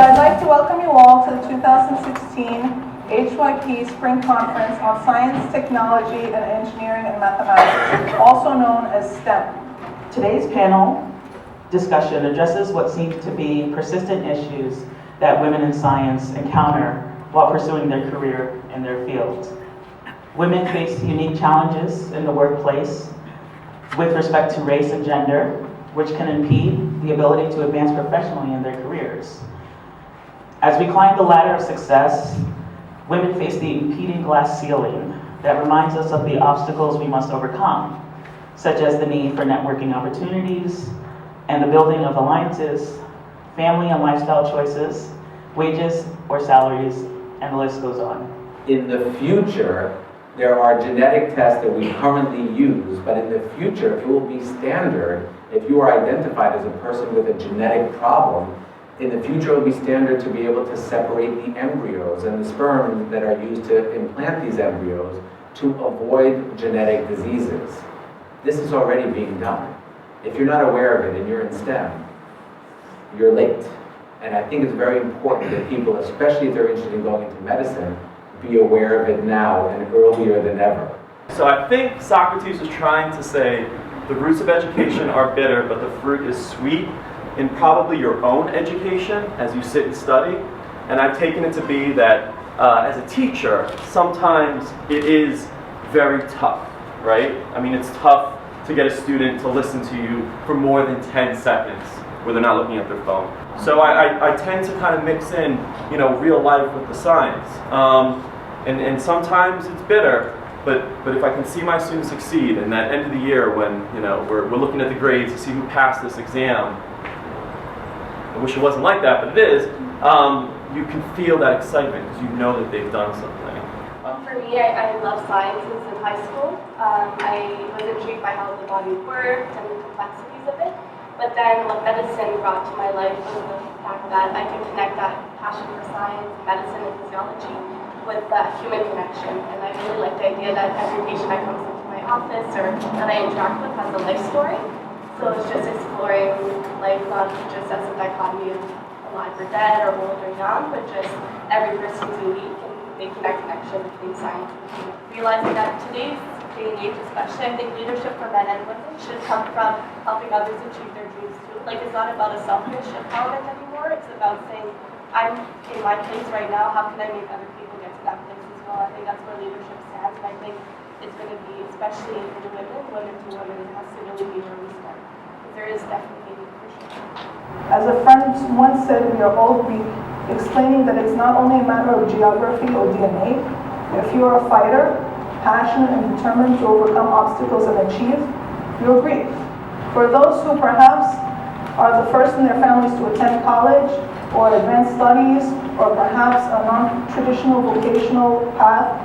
I'd like to welcome you all to the 2016 HYP Spring Conference on Science, Technology, and Engineering and Mathematics, also known as STEM. Today's panel discussion addresses what seem to be persistent issues that women in science encounter while pursuing their career in their fields. Women face unique challenges in the workplace with respect to race and gender, which can impede the ability to advance professionally in their careers. As we climb the ladder of success, women face the impeding glass ceiling that reminds us of the obstacles we must overcome, such as the need for networking opportunities and the building of alliances, family and lifestyle choices, wages or salaries, and the list goes on. In the future, there are genetic tests that we currently use, but in the future, it will be standard if you are identified as a person with a genetic problem. In the future, it will be standard to be able to separate the embryos and the sperm that are used to implant these embryos to avoid genetic diseases. This is already being done. If you're not aware of it and you're in STEM, you're late. And I think it's very important that people, especially if they're interested in going into medicine, be aware of it now and earlier than ever. So I think Socrates was trying to say the roots of education are bitter, but the fruit is sweet in probably your own education as you sit and study. And I've taken it to be that as a teacher, sometimes it is very tough, right? I mean, it's tough to get a student to listen to you for more than 10 seconds where they're not looking at their phone. So I tend to kind of mix in, real life with the science. And sometimes it's bitter, but if I can see my students succeed, and that end of the year when we're looking at the grades to see who passed this exam, I wish it wasn't like that, but it is, you can feel that excitement because you know that they've done something. For me, I love sciences in high school. I was intrigued by how the body worked and the complexities of it. But then what medicine brought to my life was the fact that I could connect that passion for science, medicine, and physiology with that human connection. And I really like the idea that every patient that comes into my office or that I interact with has a life story. So it's just exploring life not just as a dichotomy of alive or dead or old or young, but just every person's unique and making that connection between science and human. Realizing that today's day and age, especially, I think leadership for men and women should come from helping others achieve their dreams too. Like, it's not about a selfish empowerment anymore. It's about saying, I'm in my place right now, how can I make other people get to that place as well? I think that's where leadership stands, and I think it's going to be, especially in women to women, it has to really be where we start. Because there is definitely a need for sure. As a friend once said, we are all Greek, explaining that it's not only a matter of geography or DNA. If you are a fighter, passionate and determined to overcome obstacles and achieve, you're Greek. For those who perhaps are the first in their families to attend college or advanced studies, or perhaps a non-traditional vocational path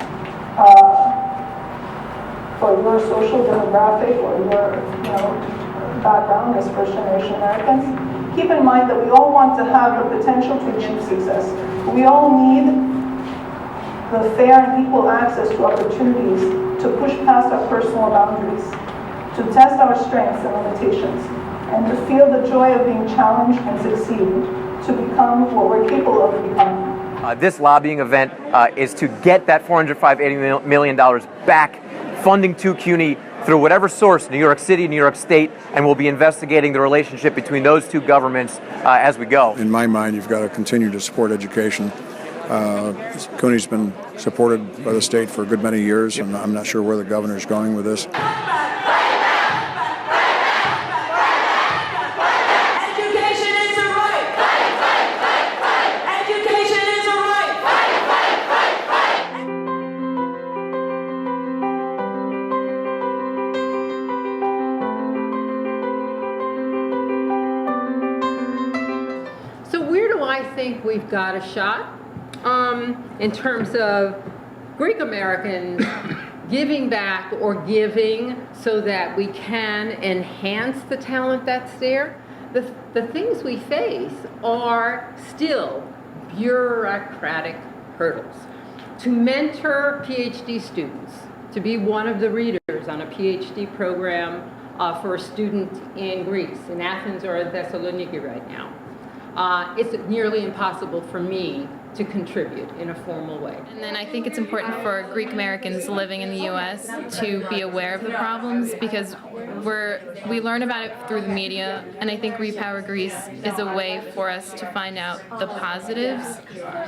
for your social demographic or your background as first-generation Americans, keep in mind that we all want to have the potential to achieve success. We all need the fair and equal access to opportunities to push past our personal boundaries, to test our strengths and limitations, and to feel the joy of being challenged and succeed, to become what we're capable of becoming. This lobbying event is to get that $480 million back, funding to CUNY through whatever source, New York City, New York State, and we'll be investigating the relationship between those two governments as we go. In my mind, you've got to continue to support education. CUNY's been supported by the state for a good many years, and I'm not sure where the governor's going with this. So where do I think we've got a shot? In terms of Greek Americans giving back or giving so that we can enhance the talent that's there, the things we face are still bureaucratic hurdles. To mentor PhD students, to be one of the readers on a PhD program for a student in Greece, in Athens or in Thessaloniki right now. it's nearly impossible for me to contribute in a formal way. And then I think it's important for Greek Americans living in the U.S. to be aware of the problems because we learn about it through the media, and I think Repower Greece is a way for us to find out the positives,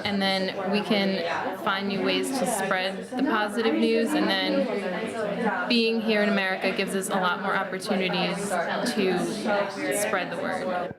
and then we can find new ways to spread the positive news, and then being here in America gives us a lot more opportunities to spread the word.